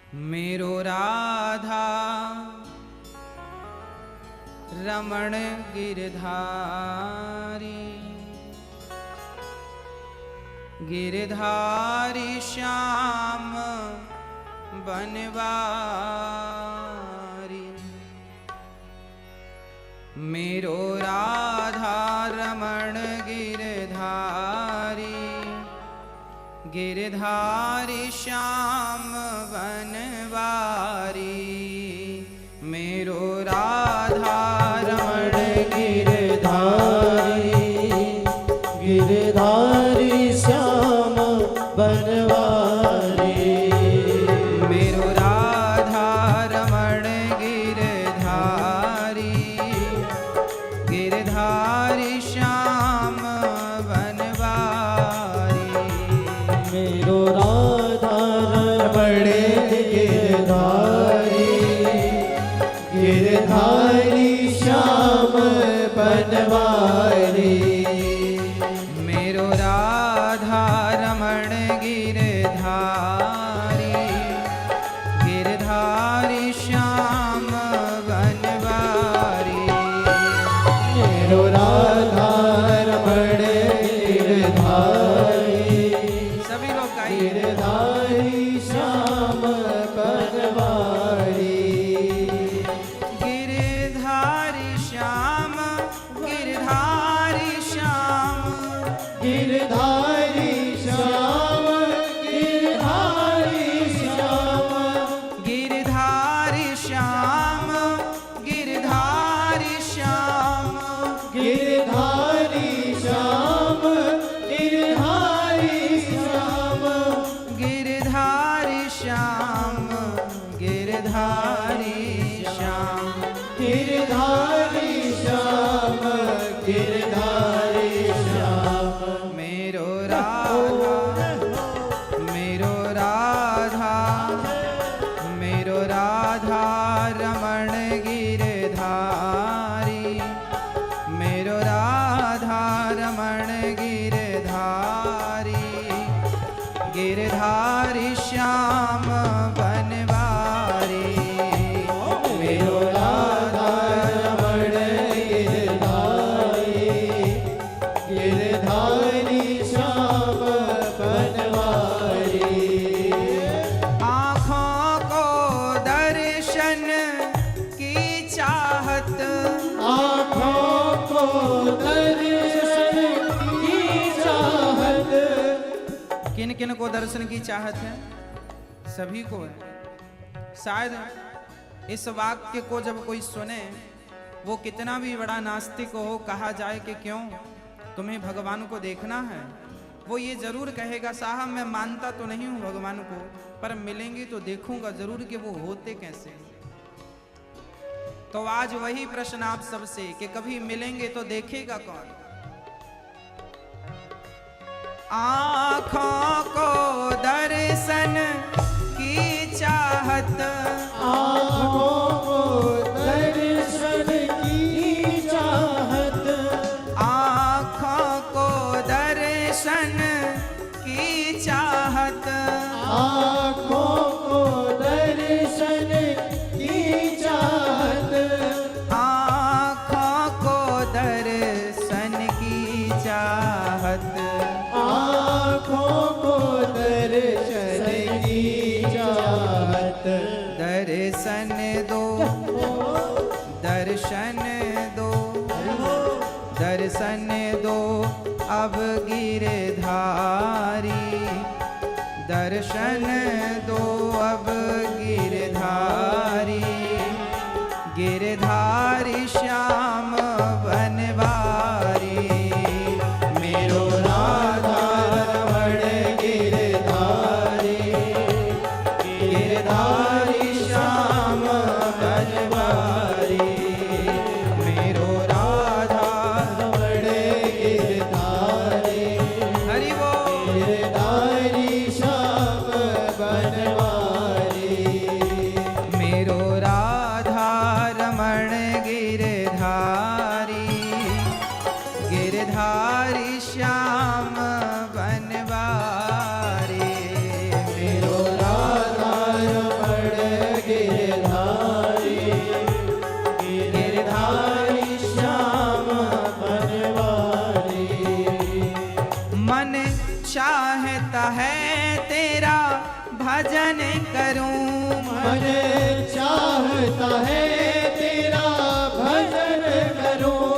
मेरो राधा रमण गिरधारी, गिरधारी श्याम बनवारी। मेरो राधा रमण गिरधारी, गिरधारी श्याम बनवारी। मेरो राधा रमण गिरधारी, गिरधारी श्याम बनवारी। मेरो राधा रमण गिरधारी, गिरधारी श्याम बनवारी। मेरो राधा रमण गिरधारी, गिरधारी श्याम बनवारी। मेरो राधा रमण गिरधारी, गिरधारी श्याम बनवारी। मेरो राधा रमण गिरधारी, सभी लोग गाइए। गिरधारी श्याम बनवारी। गिरधारी श्याम, गिरधारी श्याम, गिरधारी श्याम, गिरधारी श्याम, गिरधारी श्याम, गिरधारी श्याम, गिरधारी श्याम, गिरधारी श्याम, गिरधारी श्याम, गिरधारी श्याम। गिरधारी श्याम, गिरधारी श्याम। मेरो राधा, मेरो राधा, मेरो राधा रमण गिरधारी, मेरो राधा रमण गिरधारी, गिरधारी श्याम बनवारी। मेरो राधा रमण गिरधारी, गिरधारी श्याम बनवारी। आँखों को दर्शन की चाहत, आँखों को दर्शन की चाहत। किन किन को दर्शन की चाहत है? सभी को है। शायद इस वाक्य को जब कोई सुने, वो कितना भी बड़ा नास्तिक हो, कहा जाए कि क्यों तुम्हें भगवान को देखना है, वो ये जरूर कहेगा साहब मैं मानता तो नहीं हूं भगवान को, पर मिलेंगे तो देखूंगा जरूर कि वो होते कैसे। तो आज वही प्रश्न आप सबसे कि कभी मिलेंगे तो देखेगा कौन? आँखों को दर्शन की चाहत, आँखों को दर्शन की चाहत। आँखों को दर्शन की चाहत, आँखों को दर्शन की चाहत। आँखों को दर्शन की चाहत। आँखों को दर्शन की चाहत। दर्शन दो, दर्शन दो, दर्शन दो अब गिरधारी, दर्शन दो अब गिरधारी, गिरधारी श्याम बनवारी। मेरो राधा रमण गिरधारी, गिरधारी श्याम बनवारी। मेरो राधा रमण गिरधारी, हरि बोल। गिरधारी श्याम बनवारी। मेरो राधा रमण गिरधारी, गिरधारी श्याम बनवारी। मेरो राधा रमण करूं। मन चाहता है तेरा भजन करूं।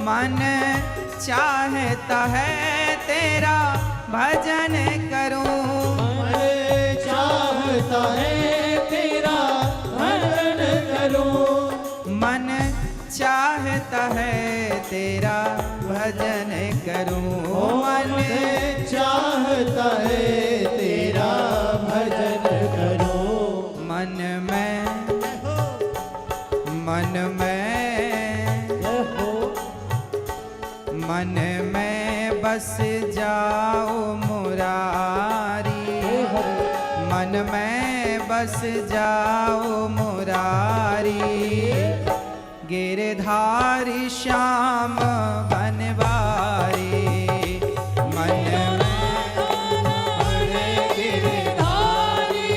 मन चाहता है तेरा भजन करूं। मन चाहता है तेरा भजन करूं। मन चाहता है तेरा भजन करूं। मन चाहता है तेरा भजन करूं। मन में मन में बस जाओ मुरारी। मन में बस जाओ मुरारी। गिरधारी श्याम बनवारी। मन गिरधारी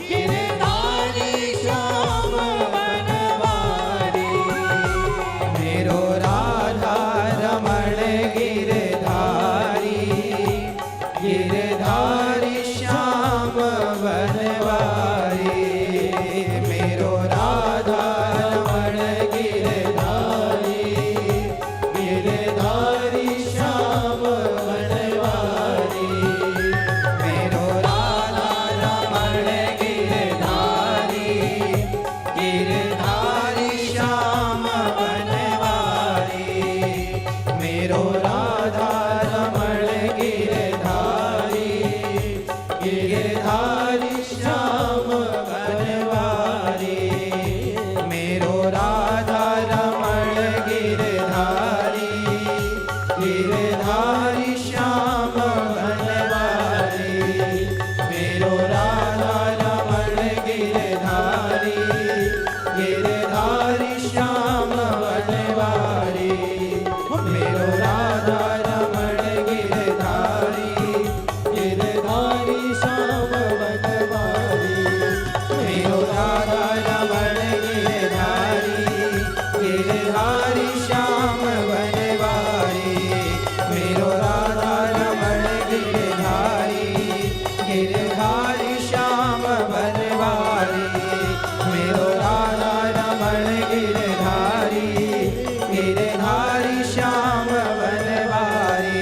गिरधारी श्याम बनवारी। मेरो राधा रमण गिरधारी। गिरधारी श्याम बनवारी। मेरो राधा रमण गिरधारी। गिरधारी श्याम बनवारी। मेरो राधा रमण गिरधारी। गिरधारी श्याम बनवारी। मेरो राधा रमण गिरधारी। गिरधारी श्याम बनवारी। मेरो राधा रमण गिरधारी। गिरधारी श्याम बनवारी। मेरो राधा रमण गिरधारी। गिरधारी श्याम बनवारी। मेरो राधा रमण गिरधारी। गिरधारी श्याम बनवारी। मेरो राधा रमण गिरधारी। गिरधारी श्याम बनवारी। मेरो राधा रमण गिरधारी। गिरधारी श्याम बनवारी। मेरो राधा रमण गिरधारी। गिरधारी श्याम बनवारी।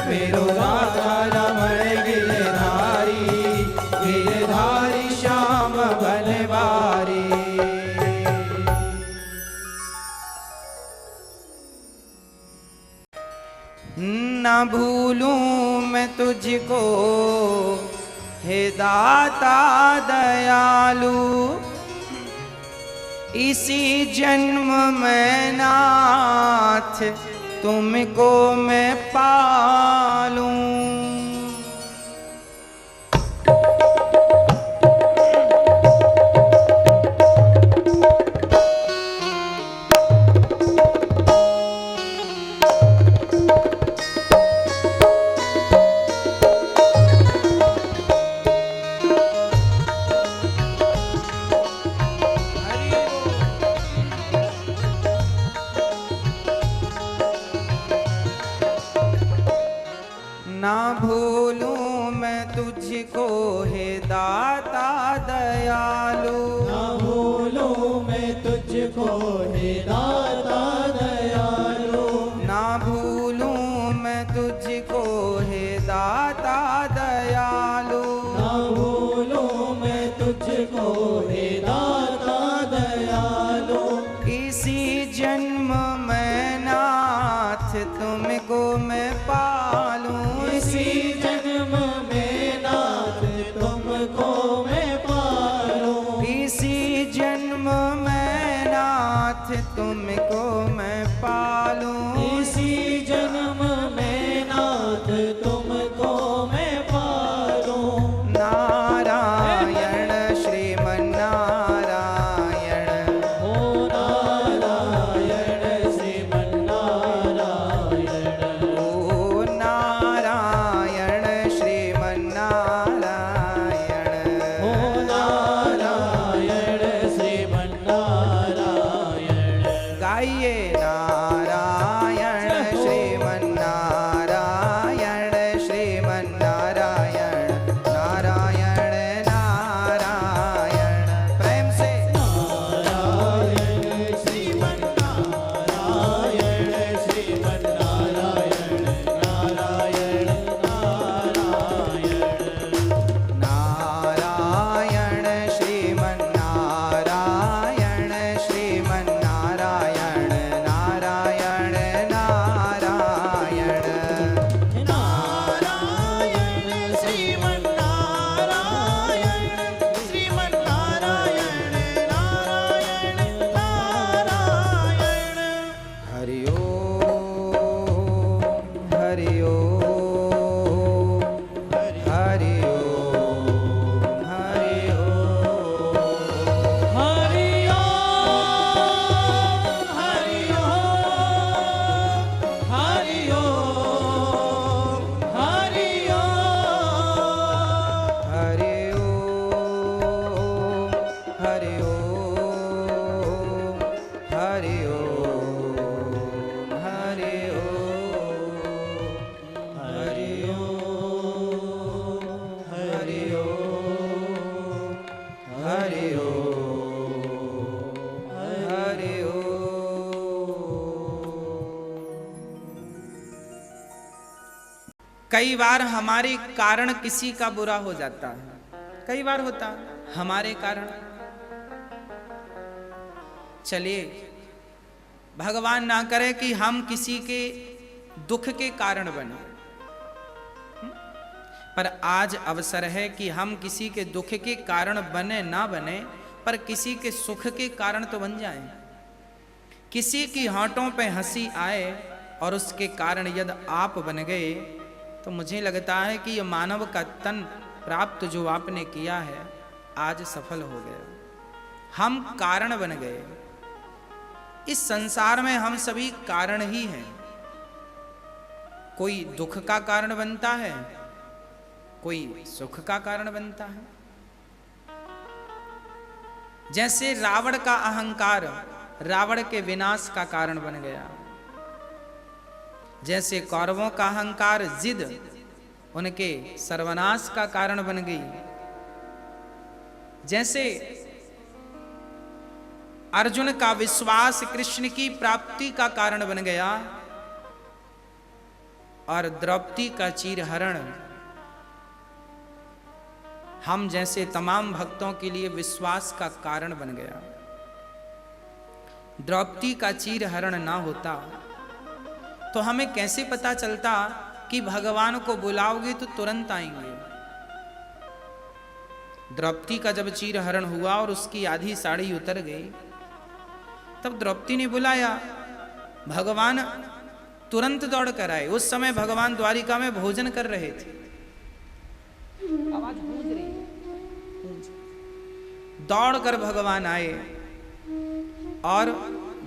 मेरो राधा रमण गिरधारी। गिरधारी श्याम बनवारी। न भूलूं मैं तुझको हे दाता दयालु। इसी जन्म में नाथ तुमको मैं पालूं। ना भूलूं मैं तुझको हे दाता दयालु। ना भूलूं मैं तुझको हे दाता दयालु। ना भूलूं मैं तुझको हे दाता दयालु। ना भूलूं मैं तुझको हे दाता दयालु। इसी जन्म में नाथ तुमको मैं पालूं। इसी जन्म में नाथ तुमको मैं पालूं। इसी जन्म में नाथ तुमको मैं पालूं। इसी जन्म में नाथ तुमको मैं पालूं। नारायण श्रीमन्नारायण। ओ नारायण श्रीमन्नारायण। ओ नारायण श्रीमन्नारायण। ओ नारायण श्रीमन्नारायण। गाइए नारायण कई बार हमारे कारण किसी का बुरा हो जाता है, कई बार होता है हमारे कारण। चलिए भगवान ना करे कि हम किसी के दुख के कारण बने, पर आज अवसर है कि हम किसी के दुख के कारण बने ना बने, पर किसी के सुख के कारण तो बन जाएं। किसी की होंठों पे हंसी आए और उसके कारण यदि आप बन गए, तो मुझे लगता है कि ये मानव का तन प्राप्त जो आपने किया है आज सफल हो गया। हम कारण बन गए। इस संसार में हम सभी कारण ही हैं। कोई दुख का कारण बनता है, कोई सुख का कारण बनता है। जैसे रावण का अहंकार रावण के विनाश का कारण बन गया, जैसे कौरवों का अहंकार जिद उनके सर्वनाश का कारण बन गई, जैसे अर्जुन का विश्वास कृष्ण की प्राप्ति का कारण बन गया और द्रौपदी का चीरहरण हम जैसे तमाम भक्तों के लिए विश्वास का कारण बन गया। द्रौपदी का चीरहरण ना होता तो हमें कैसे पता चलता कि भगवान को बुलाओगे तो तुरंत आएंगे। द्रौपदी का जब चीरहरण हुआ और उसकी आधी साड़ी उतर गई, तब द्रौपदी ने बुलाया, भगवान तुरंत दौड़ कर आए। उस समय भगवान द्वारिका में भोजन कर रहे थे। आवाज गूंज रही है, दौड़ कर भगवान आए और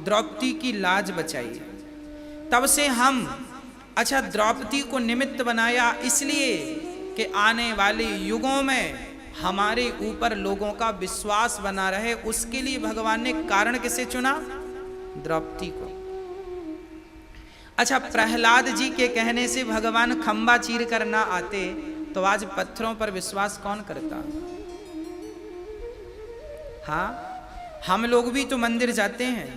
द्रौपदी की लाज बचाई। तब से हम अच्छा द्रौपदी को निमित्त बनाया इसलिए कि आने वाले युगों में हमारे ऊपर लोगों का विश्वास बना रहे, उसके लिए भगवान ने कारण किसे चुना? द्रौपदी को। अच्छा प्रहलाद जी के कहने से भगवान खंबा चीर कर ना आते तो आज पत्थरों पर विश्वास कौन करता? हाँ, हम लोग भी तो मंदिर जाते हैं,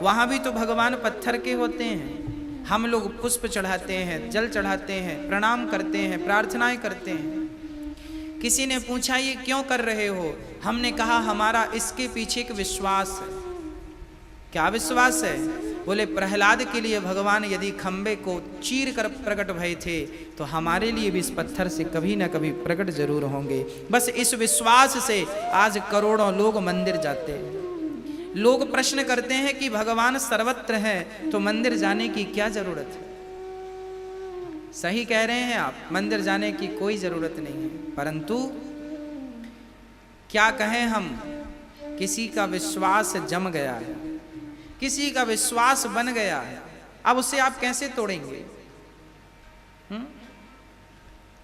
वहां भी तो भगवान पत्थर के होते हैं। हम लोग पुष्प चढ़ाते हैं, जल चढ़ाते हैं, प्रणाम करते हैं, प्रार्थनाएं करते हैं। किसी ने पूछा ये क्यों कर रहे हो? हमने कहा हमारा इसके पीछे एक विश्वास है। क्या विश्वास है? बोले प्रहलाद के लिए भगवान यदि खंबे को चीर कर प्रकट भय थे तो हमारे लिए भी इस पत्थर से कभी ना कभी प्रकट जरूर होंगे। बस इस विश्वास से आज करोड़ों लोग मंदिर जाते हैं। लोग प्रश्न करते हैं कि भगवान सर्वत्र है तो मंदिर जाने की क्या जरूरत है? सही कह रहे हैं आप, मंदिर जाने की कोई जरूरत नहीं है, परंतु क्या कहें हम, किसी का विश्वास जम गया है, किसी का विश्वास बन गया है, अब उसे आप कैसे तोड़ेंगे?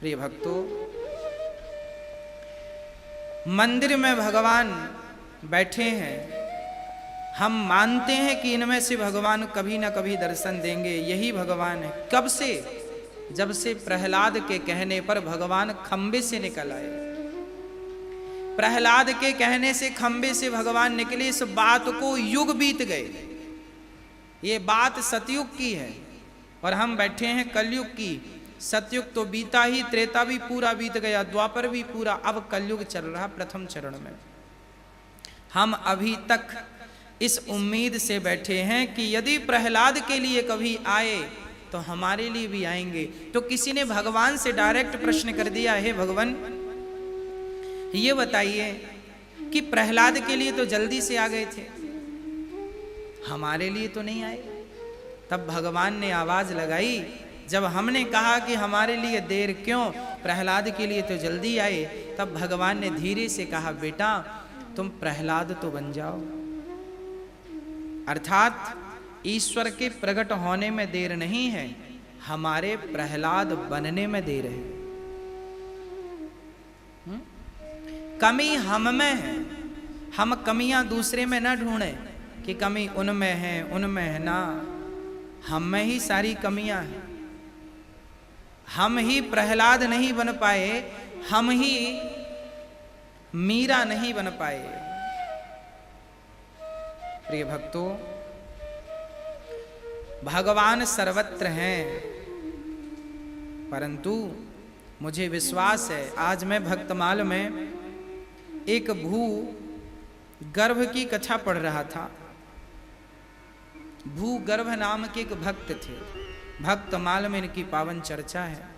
प्रिय भक्तों, मंदिर में भगवान बैठे हैं, हम मानते हैं कि इनमें से भगवान कभी ना कभी दर्शन देंगे। यही भगवान है। कब से? जब से प्रहलाद के कहने पर भगवान खंबे से निकल आए। प्रहलाद के कहने से खंबे से भगवान निकले, इस बात को युग बीत गए। ये बात सतयुग की है और हम बैठे हैं कलयुग की। सतयुग तो बीता ही, त्रेता भी पूरा बीत गया, द्वापर भी पूरा, अब कलयुग चल रहा प्रथम चरण में। हम अभी तक इस उम्मीद से बैठे हैं कि यदि प्रहलाद के लिए कभी आए तो हमारे लिए भी आएंगे। तो किसी ने भगवान से डायरेक्ट प्रश्न कर दिया, हे भगवान ये बताइए कि प्रहलाद के लिए तो जल्दी से आ गए थे, हमारे लिए तो नहीं आए। तब भगवान ने आवाज लगाई, जब हमने कहा कि हमारे लिए देर क्यों, प्रहलाद के लिए तो जल्दी आए, तब भगवान ने धीरे से कहा, बेटा तुम प्रहलाद तो बन जाओ। अर्थात ईश्वर के प्रकट होने में देर नहीं है, हमारे प्रहलाद बनने में देर है। कमी हम में है, हम कमियां दूसरे में न ढूंढें कि कमी उनमें है, उनमें है ना, हम में ही सारी कमियां हैं। हम ही प्रहलाद नहीं बन पाए, हम ही मीरा नहीं बन पाए। प्रिय भक्तों, भगवान सर्वत्र हैं, परंतु मुझे विश्वास है, आज मैं भक्तमाल में एक भू गर्भ की कथा पढ़ रहा था। भूगर्भ नाम के एक भक्त थे, भक्तमाल में इनकी पावन चर्चा है।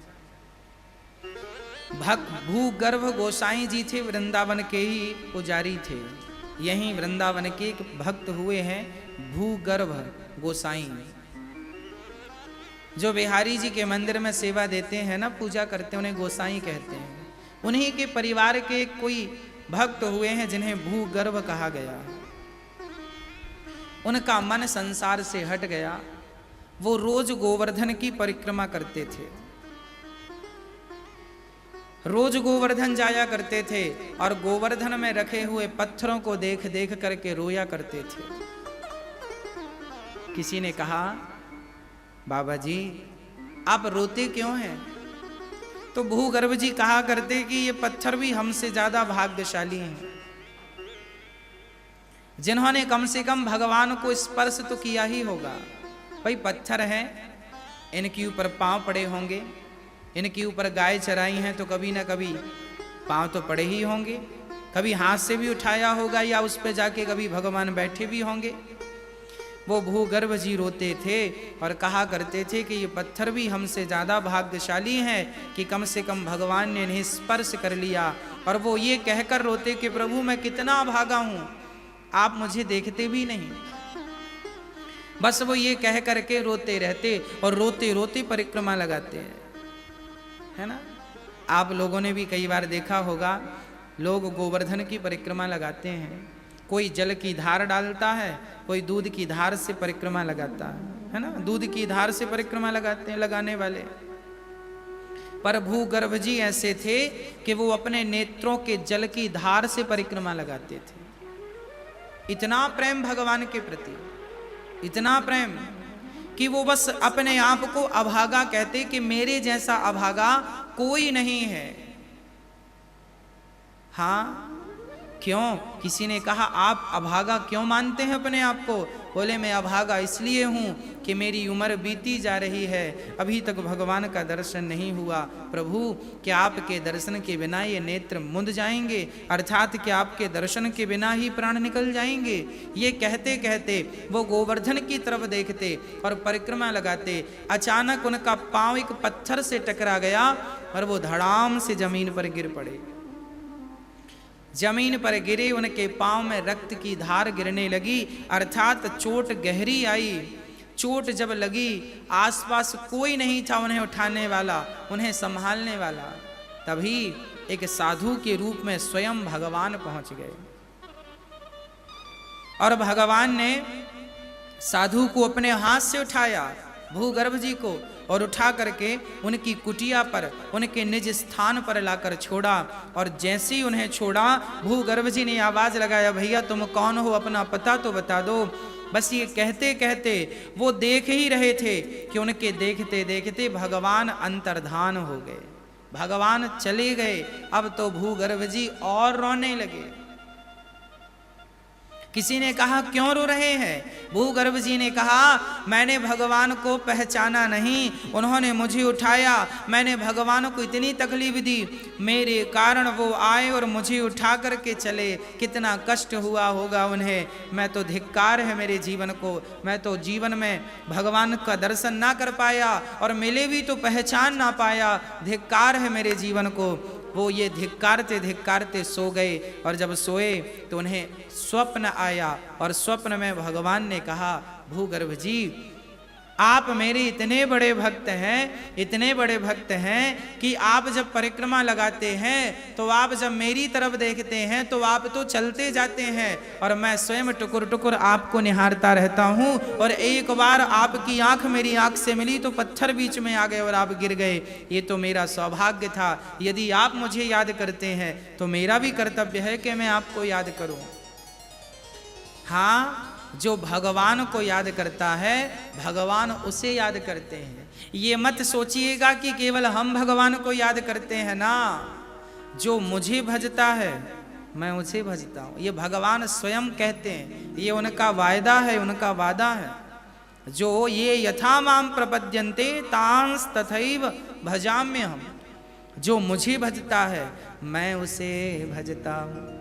भूगर्भ गोसाई जी थे, वृंदावन के ही पुजारी थे। यहीं वृंदावन के एक भक्त हुए हैं भूगर्भ गोसाई, जो बिहारी जी के मंदिर में सेवा देते हैं ना, पूजा करते हैं, उन्हें गोसाई कहते हैं। उन्हीं के परिवार के कोई भक्त हुए हैं जिन्हें भूगर्भ कहा गया। उनका मन संसार से हट गया। वो रोज गोवर्धन की परिक्रमा करते थे, रोज गोवर्धन जाया करते थे और गोवर्धन में रखे हुए पत्थरों को देख देख करके रोया करते थे। किसी ने कहा, बाबा जी आप रोते क्यों हैं? तो भूगर्भ जी कहा करते कि ये पत्थर भी हमसे ज्यादा भाग्यशाली हैं, जिन्होंने कम से कम भगवान को स्पर्श तो किया ही होगा। भाई पत्थर हैं, इनके ऊपर पांव पड़े होंगे, इनके ऊपर गाय चराई हैं तो कभी ना कभी पांव तो पड़े ही होंगे, कभी हाथ से भी उठाया होगा या उस पर जाके कभी भगवान बैठे भी होंगे। वो भूगर्भ जी रोते थे और कहा करते थे कि ये पत्थर भी हमसे ज़्यादा भाग्यशाली हैं कि कम से कम भगवान ने इन्हें स्पर्श कर लिया। और वो ये कहकर रोते कि प्रभु मैं कितना भागा हूँ, आप मुझे देखते भी नहीं। बस वो ये कह करके रोते रहते और रोते रोते परिक्रमा लगाते हैं, है ना। आप लोगों ने भी कई बार देखा होगा, लोग गोवर्धन की परिक्रमा लगाते हैं। कोई जल की धार डालता है, कोई दूध की धार से परिक्रमा लगाता है ना। दूध की धार से परिक्रमा लगाते हैं लगाने वाले। पर भूगर्भ जी ऐसे थे कि वो अपने नेत्रों के जल की धार से परिक्रमा लगाते थे। इतना प्रेम भगवान के प्रति, इतना प्रेम कि वो बस अपने आप को अभागा कहते कि मेरे जैसा अभागा कोई नहीं है। हाँ, क्यों? किसी ने कहा आप अभागा क्यों मानते हैं अपने आप को? बोले मैं अभागा इसलिए हूँ कि मेरी उम्र बीती जा रही है, अभी तक भगवान का दर्शन नहीं हुआ। प्रभु क्या आपके दर्शन के बिना ये नेत्र मुंद जाएंगे, अर्थात कि आपके दर्शन के बिना ही प्राण निकल जाएंगे। ये कहते कहते वो गोवर्धन की तरफ देखते और परिक्रमा लगाते। अचानक उनका पांव एक पत्थर से टकरा गया और वो धड़ाम से जमीन पर गिर पड़े। जमीन पर गिरे, उनके पांव में रक्त की धार गिरने लगी, अर्थात चोट गहरी आई। चोट जब लगी, आसपास कोई नहीं था उन्हें उठाने वाला, उन्हें संभालने वाला। तभी एक साधु के रूप में स्वयं भगवान पहुंच गए और भगवान ने साधु को अपने हाथ से उठाया, भूगर्भ जी को, और उठा करके उनकी कुटिया पर, उनके निज स्थान पर लाकर छोड़ा। और जैसे ही उन्हें छोड़ा, भूगर्भ जी ने आवाज लगाया, भैया तुम कौन हो, अपना पता तो बता दो। बस ये कहते कहते वो देख ही रहे थे कि उनके देखते देखते भगवान अंतर्धान हो गए, भगवान चले गए। अब तो भूगर्भ जी और रोने लगे। किसी ने कहा क्यों रो रहे हैं? भूगर्भ जी ने कहा मैंने भगवान को पहचाना नहीं, उन्होंने मुझे उठाया, मैंने भगवान को इतनी तकलीफ दी, मेरे कारण वो आए और मुझे उठा करके चले। कितना कष्ट हुआ होगा उन्हें। मैं तो धिक्कार है मेरे जीवन को, मैं तो जीवन में भगवान का दर्शन ना कर पाया और मिले भी तो पहचान ना पाया। धिक्कार है मेरे जीवन को। वो ये धिक्कारते धिक्कारते सो गए और जब सोए तो उन्हें स्वप्न आया और स्वप्न में भगवान ने कहा, भूगर्भ जी आप मेरे इतने बड़े भक्त हैं, इतने बड़े भक्त हैं कि आप जब परिक्रमा लगाते हैं तो आप जब मेरी तरफ देखते हैं तो आप तो चलते जाते हैं और मैं स्वयं टुकुर टुकुर आपको निहारता रहता हूँ। और एक बार आपकी आंख मेरी आंख से मिली तो पत्थर बीच में आ गए और आप गिर गए। ये तो मेरा सौभाग्य था। यदि आप मुझे याद करते हैं तो मेरा भी कर्तव्य है कि मैं आपको याद करूँ। हाँ, जो भगवान को याद करता है भगवान उसे याद करते हैं। ये मत सोचिएगा कि केवल हम भगवान को याद करते हैं ना, जो मुझे भजता है मैं उसे भजता हूँ। ये भगवान स्वयं कहते हैं, ये उनका वायदा है, उनका वादा है। जो ये यथा माम प्रपद्यन्ते तांस तथैव भजाम्य हम। जो मुझे भजता है मैं उसे भजता हूँ।